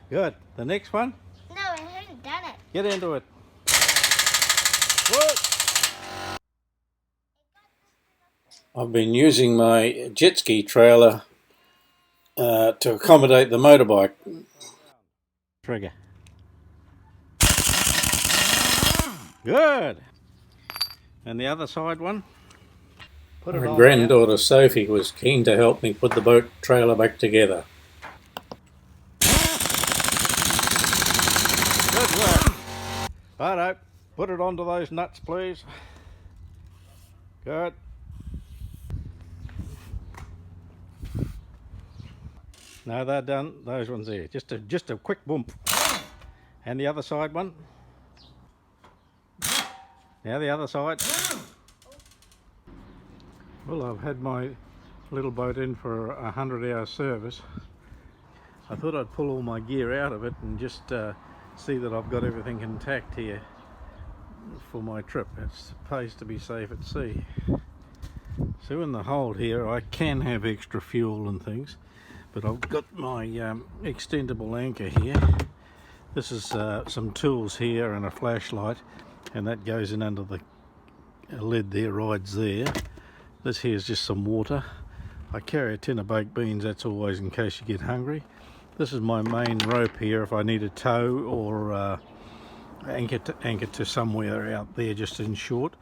Good. The next one? No, I haven't done it. Get into it. Whoa. I've been using my jet ski trailer to accommodate the motorbike. Trigger. Good. And the other side one? My granddaughter Sophie was keen to help me put the boat trailer back together. Good work. Righto, put it onto those nuts, please. Good. No, they're done. Those ones there. Just a quick bump. And the other side one. Now the other side. Well, I've had my little boat in for a 100-hour service. I thought I'd pull all my gear out of it and just see that I've got everything intact here for my trip. It's supposed to be safe at sea. So in the hold here I can have extra fuel and things, but I've got my extendable anchor here. This is some tools here and a flashlight, and that goes in under the lid there, rides there. This here is just some water. I carry a tin of baked beans, that's always in case you get hungry. This is my main rope here if I need a tow or anchor to somewhere out there, just in short.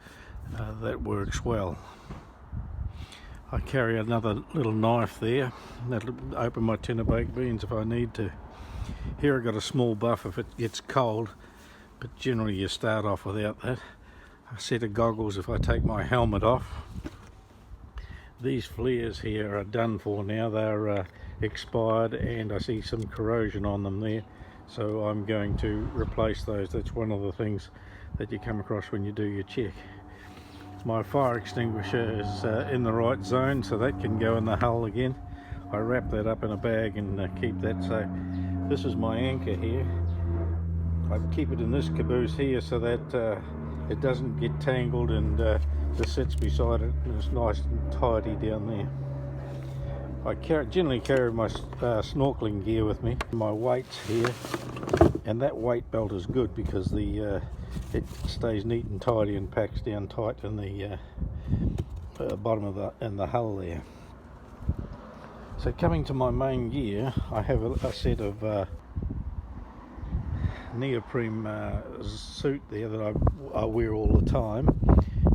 That works well. I carry another little knife there that'll open my tin of baked beans if I need to. Here I've got a small buff if it gets cold, but generally you start off without that. A set of goggles if I take my helmet off. These flares here are done for now. They're expired and I see some corrosion on them there, so I'm going to replace those. That's one of the things that you come across when you do your check. My fire extinguisher is in the right zone, so that can go in the hull again. I wrap that up in a bag and keep that. So this is my anchor here. I keep it in this caboose here so that it doesn't get tangled, and this sits beside it and it's nice and tidy down there. I generally carry my snorkeling gear with me, my weights here, and that weight belt is good because it stays neat and tidy and packs down tight in the bottom of the hull there. So coming to my main gear, I have a set of neoprene suit there that I wear all the time,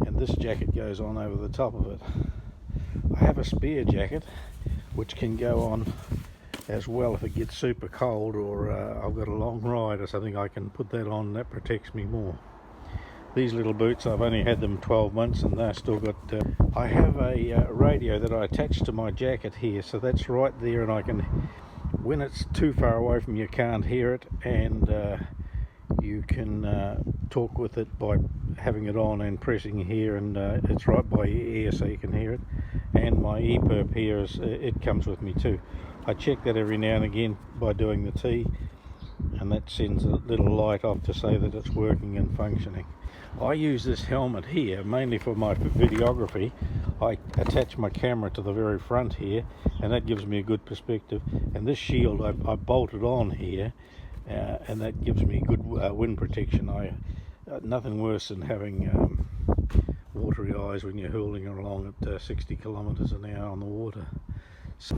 and this jacket goes on over the top of it. I have a spare jacket which can go on as well if it gets super cold, or I've got a long ride or something. I can put that on, that protects me more. These little boots, I've only had them 12 months and they're still got... I have a radio that I attach to my jacket here, so that's right there, and I can, when it's too far away from you, can't hear it, and you can talk with it by having it on and pressing here, and it's right by your ear so you can hear it. And my EPIRB here, it comes with me too. I check that every now and again by doing the T, and that sends a little light off to say that it's working and functioning. I use this helmet here mainly for my videography. I attach my camera to the very front here, and that gives me a good perspective. And this shield I bolted on here, and that gives me good wind protection. Nothing worse than having watery eyes when you're hurling along at 60 kilometers an hour on the water. So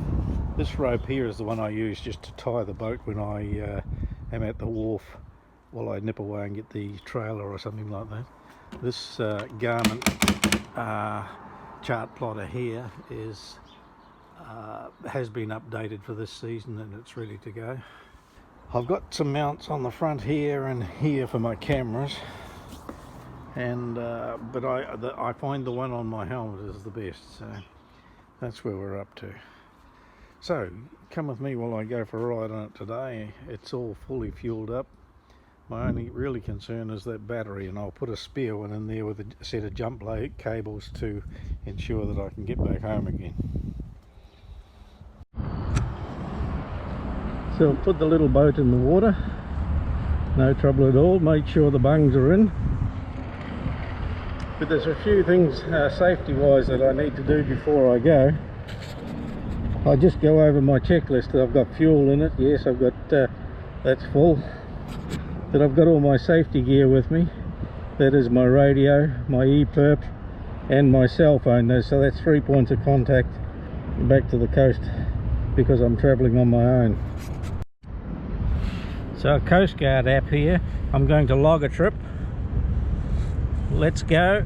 this rope here is the one I use just to tie the boat when I am at the wharf while I nip away and get the trailer or something like that. This garment chart plotter here has been updated for this season, and it's ready to go. I've got some mounts on the front here and here for my cameras, and but I find the one on my helmet is the best, so that's where we're up to. So come with me while I go for a ride on it today. It's all fully fueled up. My only really concern is that battery, and I'll put a spare one in there with a set of jump cables to ensure that I can get back home again. So I'll put the little boat in the water, no trouble at all. Make sure the bungs are in. But there's a few things safety wise that I need to do before I go. I just go over my checklist. I've got fuel in it, yes. I've got that's full. That I've got all my safety gear with me. That is my radio, my e-perp, and my cell phone. So that's 3 points of contact back to the coast because I'm travelling on my own. So a Coast Guard app here. I'm going to log a trip. Let's go.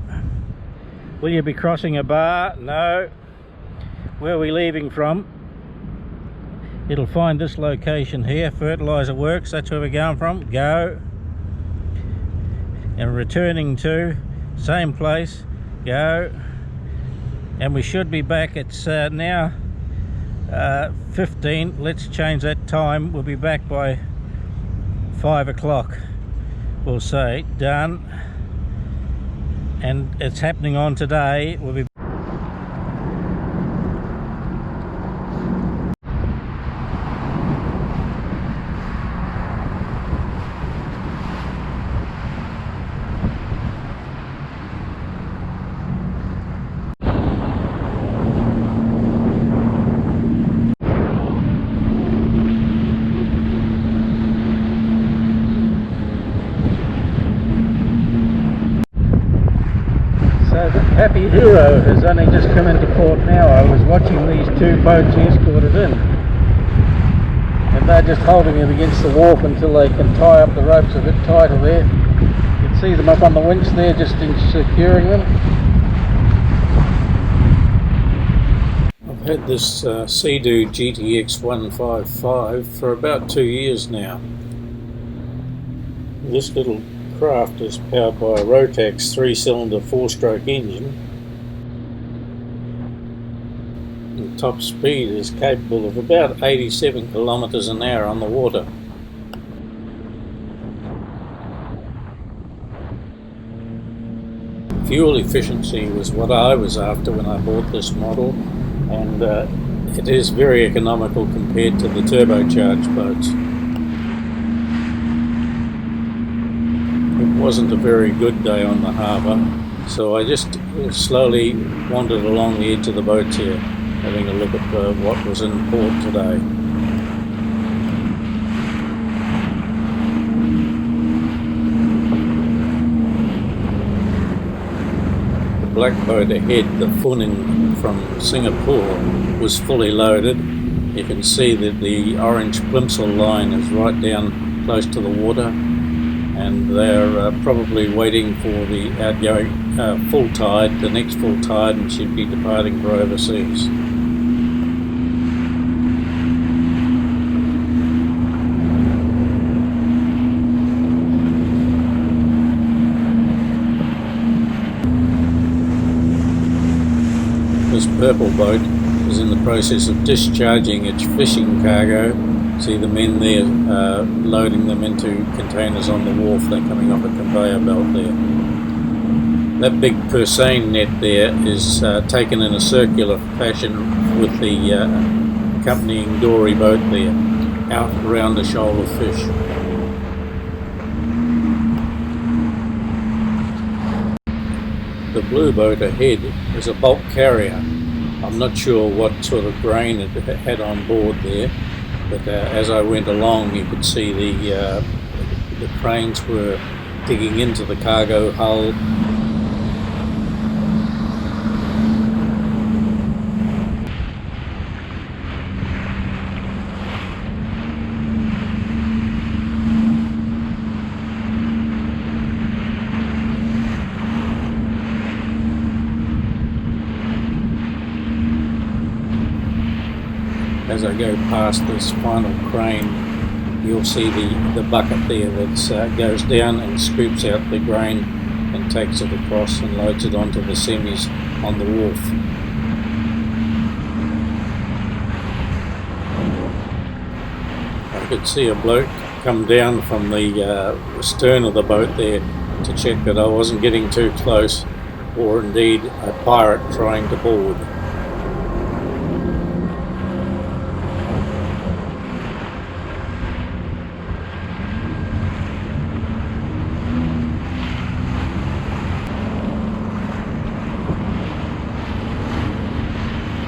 Will you be crossing a bar? No. Where are we leaving from? It'll find this location here, Fertiliser Works, that's where we're going from. Go. And returning to, same place, go. And we should be back, it's now 15, let's change that time. We'll be back by 5 o'clock. We'll say, done. And it's happening on today. We'll be Happy Hero has only just come into port now. I was watching these two boats escorted in, and they're just holding it against the wharf until they can tie up the ropes a bit tighter there. You can see them up on the winch there, just in securing them. I've had this Sea-Doo GTX 155 for about 2 years now. This little craft is powered by a Rotax 3-cylinder 4-stroke engine. And top speed is capable of about 87 kilometres an hour on the water. Fuel efficiency was what I was after when I bought this model, and it is very economical compared to the turbocharged boats. It wasn't a very good day on the harbour, so I just slowly wandered along the edge of the boats here, having a look at what was in port today. The black boat ahead, the Funing from Singapore, was fully loaded. You can see that the orange plimsoll line is right down close to the water, and they're probably waiting for the outgoing full tide, the next full tide, and should be departing for overseas. This purple boat is in the process of discharging its fishing cargo. See the men there loading them into containers on the wharf. They're coming off a conveyor belt there. That big Persane net there is taken in a circular fashion with the accompanying dory boat there, out around the shoal of fish. The blue boat ahead is a bulk carrier. I'm not sure what sort of grain it had on board there, but as I went along you could see the cranes were digging into the cargo hull. As I go past this final crane, you'll see the bucket there that goes down and scoops out the grain and takes it across and loads it onto the semis on the wharf. I could see a bloke come down from the stern of the boat there to check that I wasn't getting too close, or indeed a pirate trying to board.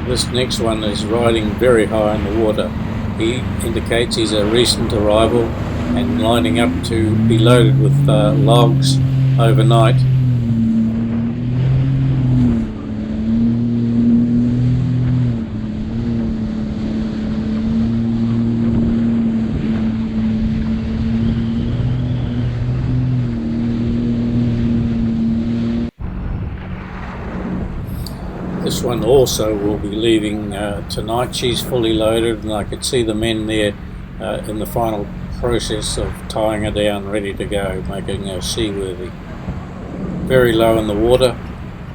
This next one is riding very high in the water. He indicates he's a recent arrival and lining up to be loaded with logs overnight. This one also will be leaving tonight. She's fully loaded, and I could see the men there in the final process of tying her down, ready to go, making her seaworthy. Very low in the water,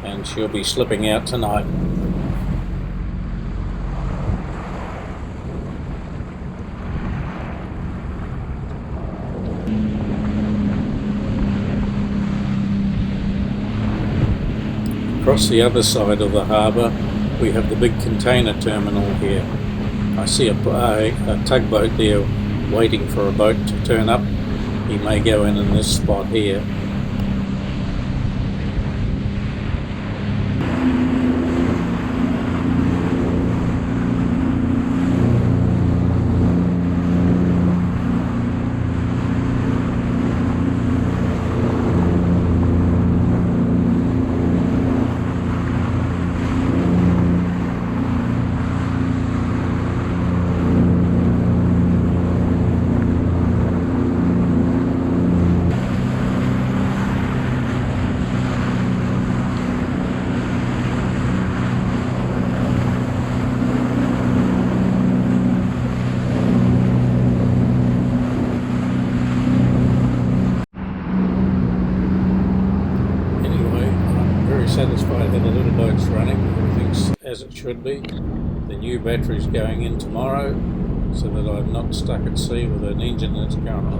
and she'll be slipping out tonight. Across the other side of the harbour we have the big container terminal here. I see a tugboat there waiting for a boat to turn up. He may go in this spot here. Satisfied that the little boat's running, everything's as it should be. The new battery's going in tomorrow so that I'm not stuck at sea with an engine that's going